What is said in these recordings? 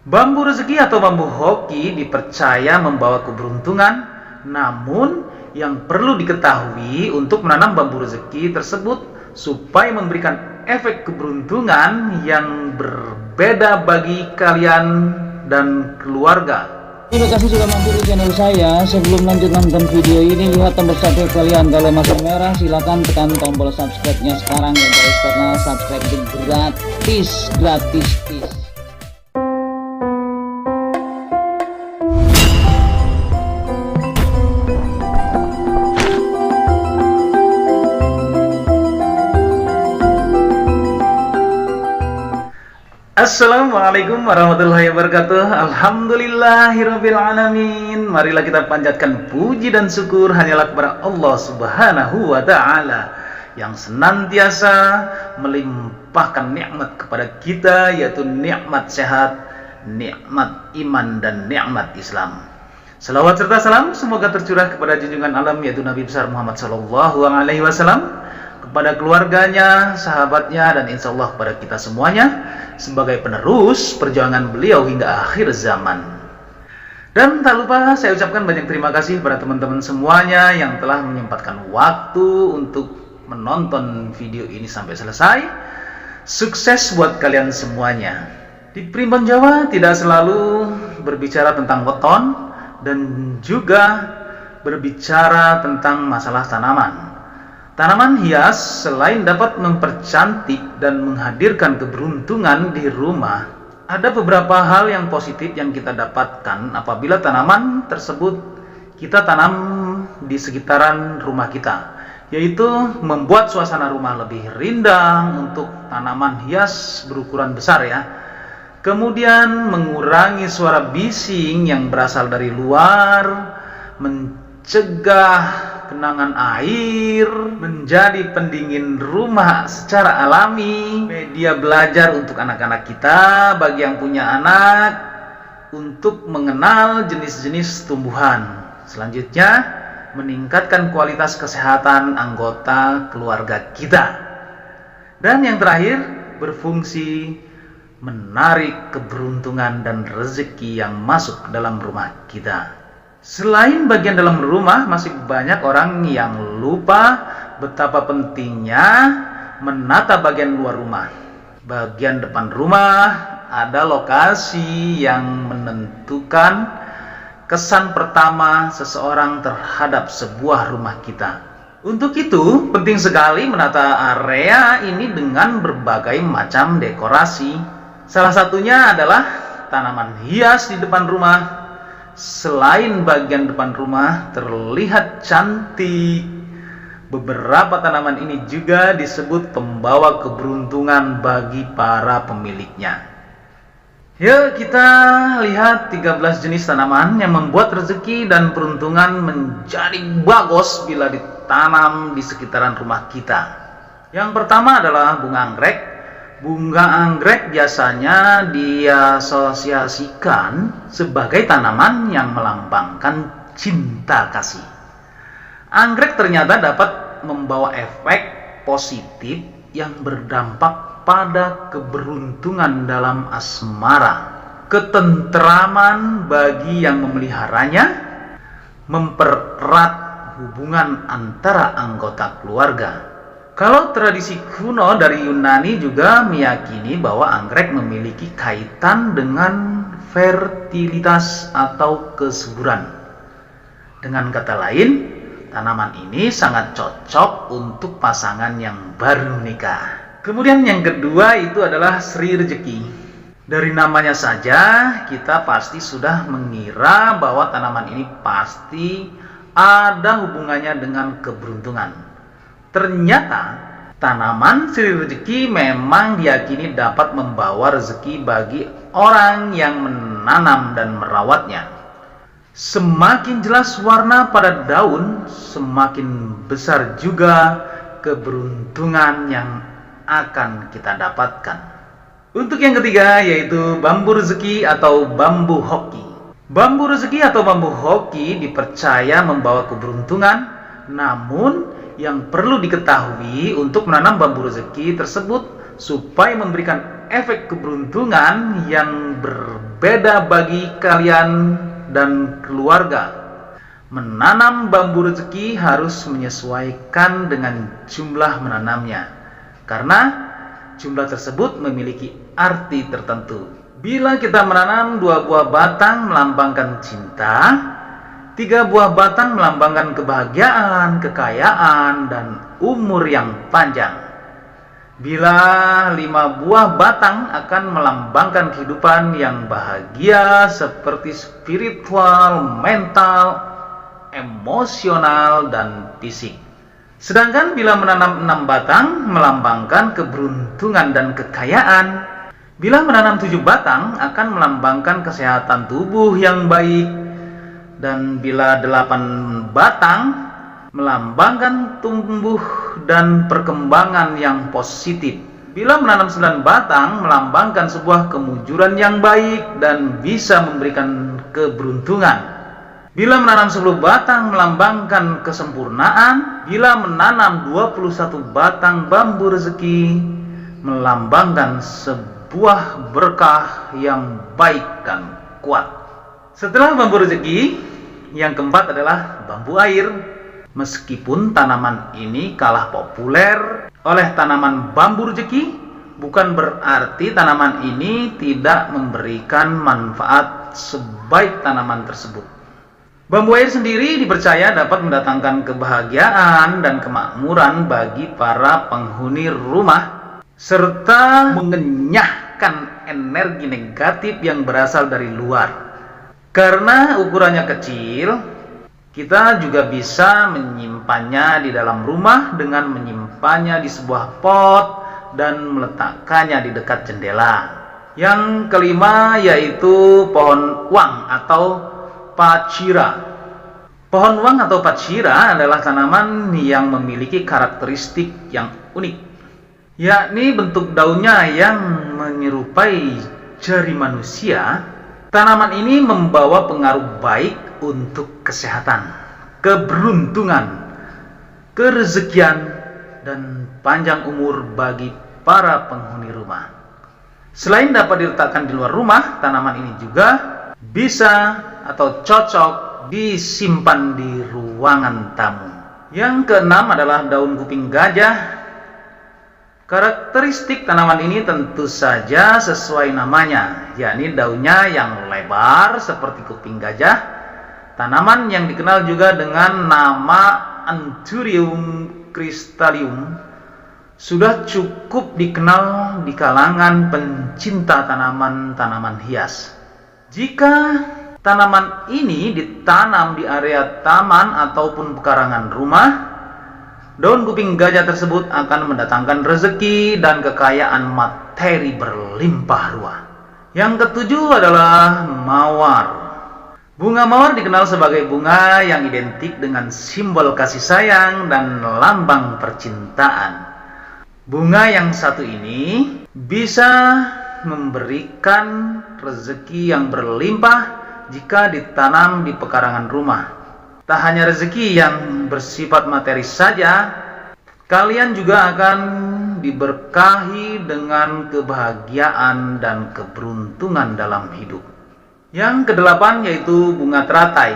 Bambu rezeki atau bambu hoki dipercaya membawa keberuntungan, namun yang perlu diketahui untuk menanam bambu rezeki tersebut supaya memberikan efek keberuntungan yang berbeda bagi kalian dan keluarga. Terima kasih sudah mampir di channel saya. Sebelum lanjut nonton video ini, lihat tombol subscribe kalian. Kalau masih merah, silahkan tekan tombol subscribe-nya sekarang ya guys, karena subscribe itu gratis. Assalamualaikum warahmatullahi wabarakatuh. Alhamdulillahirrabbilalamin. Marilah kita panjatkan puji dan syukur hanyalah kepada Allah subhanahu wa ta'ala yang senantiasa melimpahkan nikmat kepada kita, yaitu nikmat sehat, nikmat iman, dan nikmat Islam. Salawat serta salam semoga tercurah kepada junjungan alam, yaitu Nabi besar Muhammad SAW, kepada keluarganya, sahabatnya, dan insya Allah kepada kita semuanya sebagai penerus perjuangan beliau hingga akhir zaman. Dan tak lupa saya ucapkan banyak terima kasih kepada teman-teman semuanya yang telah menyempatkan waktu untuk menonton video ini sampai selesai. Sukses buat kalian semuanya. Di Primbon Jawa tidak selalu berbicara tentang weton dan juga berbicara tentang masalah tanaman. Tanaman hias selain dapat mempercantik dan menghadirkan keberuntungan di rumah, ada beberapa hal yang positif yang kita dapatkan apabila tanaman tersebut kita tanam di sekitaran rumah kita, yaitu membuat suasana rumah lebih rindang untuk tanaman hias berukuran besar ya. Kemudian mengurangi suara bising yang berasal dari luar, mencegah genangan air, menjadi pendingin rumah secara alami, media belajar untuk anak-anak kita, bagi yang punya anak, untuk mengenal jenis-jenis tumbuhan. Selanjutnya, meningkatkan kualitas kesehatan anggota keluarga kita. Dan yang terakhir, berfungsi menarik keberuntungan dan rezeki yang masuk ke dalam rumah kita. Selain bagian dalam rumah, masih banyak orang yang lupa betapa pentingnya menata bagian luar rumah. Bagian depan rumah ada lokasi yang menentukan kesan pertama seseorang terhadap sebuah rumah kita. Untuk itu, penting sekali menata area ini dengan berbagai macam dekorasi. Salah satunya adalah tanaman hias di depan rumah. Selain bagian depan rumah terlihat cantik, beberapa tanaman ini juga disebut pembawa keberuntungan bagi para pemiliknya. Yuk kita lihat 13 jenis tanaman yang membuat rezeki dan peruntungan menjadi bagus bila ditanam di sekitaran rumah kita. Yang pertama adalah bunga anggrek. Bunga anggrek biasanya diasosiasikan sebagai tanaman yang melambangkan cinta kasih. Anggrek ternyata dapat membawa efek positif yang berdampak pada keberuntungan dalam asmara, ketentraman bagi yang memeliharanya, mempererat hubungan antara anggota keluarga. Kalau tradisi kuno dari Yunani juga meyakini bahwa anggrek memiliki kaitan dengan fertilitas atau kesuburan. Dengan kata lain, tanaman ini sangat cocok untuk pasangan yang baru menikah. Kemudian yang kedua itu adalah Sri Rezeki. Dari namanya saja kita pasti sudah mengira bahwa tanaman ini pasti ada hubungannya dengan keberuntungan. Ternyata tanaman Sri Rezeki memang diyakini dapat membawa rezeki bagi orang yang menanam dan merawatnya. Semakin jelas warna pada daun, semakin besar juga keberuntungan yang akan kita dapatkan. Untuk yang ketiga yaitu bambu rezeki atau bambu hoki. Bambu rezeki atau bambu hoki dipercaya membawa keberuntungan, namun yang perlu diketahui untuk menanam bambu rezeki tersebut supaya memberikan efek keberuntungan yang berbeda berbeda bagi kalian dan keluarga. Menanam bambu rezeki harus menyesuaikan dengan jumlah menanamnya, karena jumlah tersebut memiliki arti tertentu. Bila kita menanam 2 buah batang melambangkan cinta, 3 buah batang melambangkan kebahagiaan, kekayaan, dan umur yang panjang. Bila 5 buah batang akan melambangkan kehidupan yang bahagia seperti spiritual, mental, emosional, dan fisik. Sedangkan bila menanam 6 batang melambangkan keberuntungan dan kekayaan. Bila menanam 7 batang akan melambangkan kesehatan tubuh yang baik. Dan bila 8 batang melambangkan tumbuh dan perkembangan yang positif. Bila menanam 9 batang melambangkan sebuah kemujuran yang baik dan bisa memberikan keberuntungan. Bila menanam 10 batang melambangkan kesempurnaan. Bila menanam 21 batang bambu rezeki melambangkan sebuah berkah yang baik dan kuat. Setelah bambu rezeki, yang keempat adalah bambu air. Meskipun tanaman ini kalah populer oleh tanaman bambu rezeki, bukan berarti tanaman ini tidak memberikan manfaat sebaik tanaman tersebut. Bambu air sendiri dipercaya dapat mendatangkan kebahagiaan dan kemakmuran bagi para penghuni rumah, serta mengenyahkan energi negatif yang berasal dari luar. Karena ukurannya kecil, kita juga bisa menyimpannya di dalam rumah dengan menyimpannya di sebuah pot dan meletakkannya di dekat jendela. Yang kelima yaitu pohon uang atau pacira. Pohon uang atau pacira adalah tanaman yang memiliki karakteristik yang unik, yakni bentuk daunnya yang menyerupai jari manusia. Tanaman ini membawa pengaruh baik untuk kesehatan, keberuntungan, kerezekian, dan panjang umur bagi para penghuni rumah. Selain dapat diletakkan di luar rumah, tanaman ini juga bisa atau cocok disimpan di ruangan tamu. Yang keenam adalah daun kuping gajah. Karakteristik tanaman ini tentu saja sesuai namanya, yakni daunnya yang lebar seperti kuping gajah. Tanaman yang dikenal juga dengan nama Anthurium crystallum sudah cukup dikenal di kalangan pencinta tanaman-tanaman hias. Jika tanaman ini ditanam di area taman ataupun pekarangan rumah, daun kuping gajah tersebut akan mendatangkan rezeki dan kekayaan materi berlimpah ruah. Yang ketujuh adalah mawar. Bunga mawar dikenal sebagai bunga yang identik dengan simbol kasih sayang dan lambang percintaan. Bunga yang satu ini bisa memberikan rezeki yang berlimpah jika ditanam di pekarangan rumah. Tak hanya rezeki yang bersifat materi saja, kalian juga akan diberkahi dengan kebahagiaan dan keberuntungan dalam hidup. Yang kedelapan yaitu bunga teratai.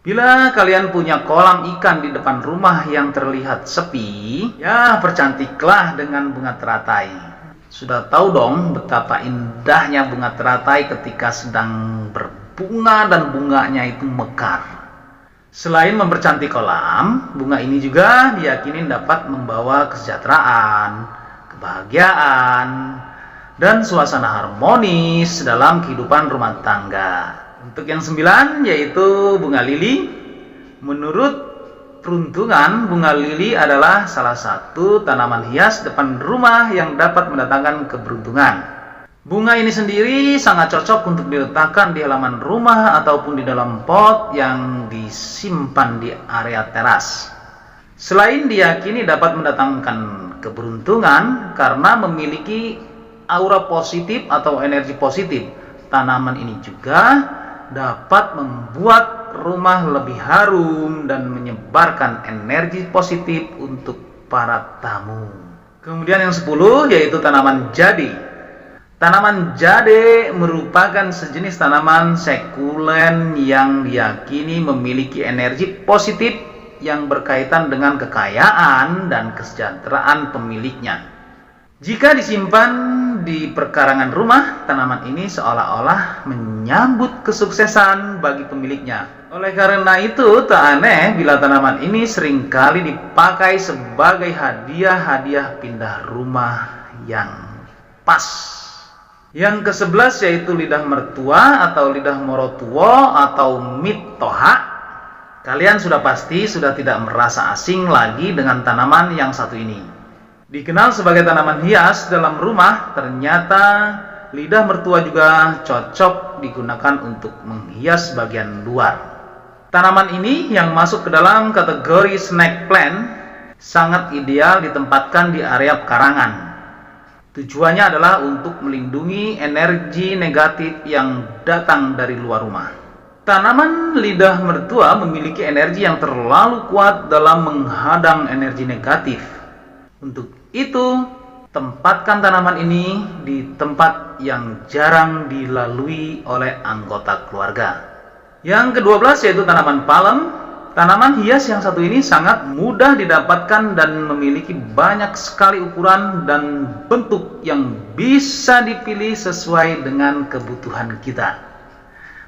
Bila kalian punya kolam ikan di depan rumah yang terlihat sepi, ya percantiklah dengan bunga teratai. Sudah tahu dong betapa indahnya bunga teratai ketika sedang berbunga dan bunganya itu mekar. Selain mempercantik kolam, bunga ini juga diyakini dapat membawa kesejahteraan, kebahagiaan, dan suasana harmonis dalam kehidupan rumah tangga. Untuk yang 9 yaitu bunga lili. Menurut peruntungan, bunga lili adalah salah satu tanaman hias depan rumah yang dapat mendatangkan keberuntungan. Bunga ini sendiri sangat cocok untuk diletakkan di halaman rumah ataupun di dalam pot yang disimpan di area teras. Selain diyakini dapat mendatangkan keberuntungan karena memiliki aura positif atau energi positif, tanaman ini juga dapat membuat rumah lebih harum dan menyebarkan energi positif untuk para tamu. Kemudian yang 10 yaitu tanaman jade. Tanaman jade merupakan sejenis tanaman sekulen yang diyakini memiliki energi positif yang berkaitan dengan kekayaan dan kesejahteraan pemiliknya. Jika disimpan di perkarangan rumah, tanaman ini seolah-olah menyambut kesuksesan bagi pemiliknya. Oleh karena itu, tak aneh bila tanaman ini seringkali dipakai sebagai hadiah-hadiah pindah rumah yang pas. Yang ke-11 yaitu lidah mertua atau lidah morotuo atau mittoha. Kalian sudah pasti sudah tidak merasa asing lagi dengan tanaman yang satu ini. Dikenal sebagai tanaman hias dalam rumah, ternyata lidah mertua juga cocok digunakan untuk menghias bagian luar. Tanaman ini yang masuk ke dalam kategori snake plant sangat ideal ditempatkan di area pekarangan. Tujuannya adalah untuk melindungi energi negatif yang datang dari luar rumah. Tanaman lidah mertua memiliki energi yang terlalu kuat dalam menghadang energi negatif. Untuk itu, tempatkan tanaman ini di tempat yang jarang dilalui oleh anggota keluarga. Yang ke-12 yaitu tanaman palem. Tanaman hias yang satu ini sangat mudah didapatkan dan memiliki banyak sekali ukuran dan bentuk yang bisa dipilih sesuai dengan kebutuhan kita.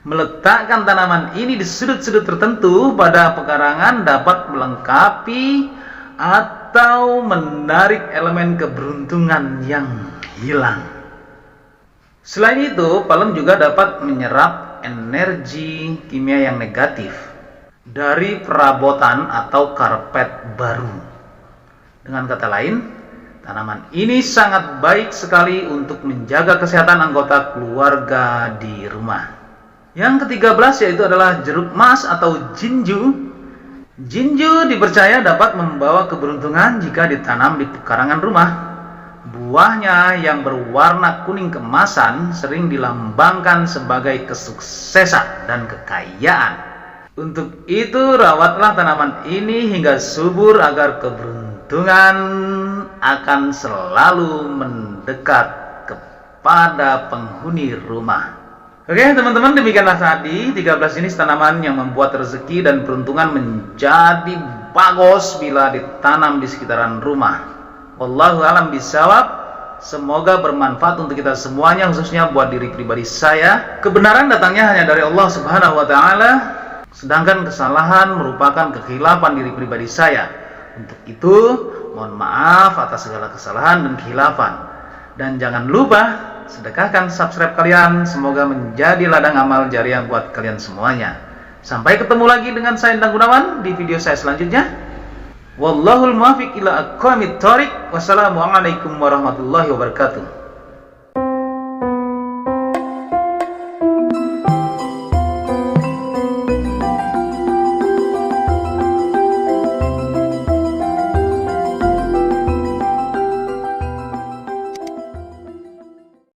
Meletakkan tanaman ini di sudut-sudut tertentu pada pekarangan dapat melengkapi atau menarik elemen keberuntungan yang hilang. Selain itu, palem juga dapat menyerap energi kimia yang negatif dari perabotan atau karpet baru. Dengan kata lain, tanaman ini sangat baik sekali untuk menjaga kesehatan anggota keluarga di rumah. Yang ke-13 yaitu adalah jeruk emas atau jinju. Jinju dipercaya dapat membawa keberuntungan jika ditanam di pekarangan rumah. Buahnya yang berwarna kuning keemasan sering dilambangkan sebagai kesuksesan dan kekayaan. Untuk itu, rawatlah tanaman ini hingga subur agar keberuntungan akan selalu mendekat kepada penghuni rumah. Oke teman-teman, demikianlah tadi 13 jenis tanaman yang membuat rezeki dan peruntungan menjadi bagus bila ditanam di sekitaran rumah. Wallahu a'lam bishawab. Semoga bermanfaat untuk kita semuanya, khususnya buat diri pribadi saya. Kebenaran datangnya hanya dari Allah Subhanahu wa taala. Sedangkan kesalahan merupakan kekhilafan diri pribadi saya. Untuk itu, mohon maaf atas segala kesalahan dan kekhilafan. Dan jangan lupa sedekahkan subscribe kalian. Semoga menjadi ladang amal jariah buat kalian semuanya. Sampai ketemu lagi dengan saya Endang Gunawan di video saya selanjutnya. Wallahul muwaffiq ila aqwamit thoriq. Wassalamualaikum warahmatullahi wabarakatuh.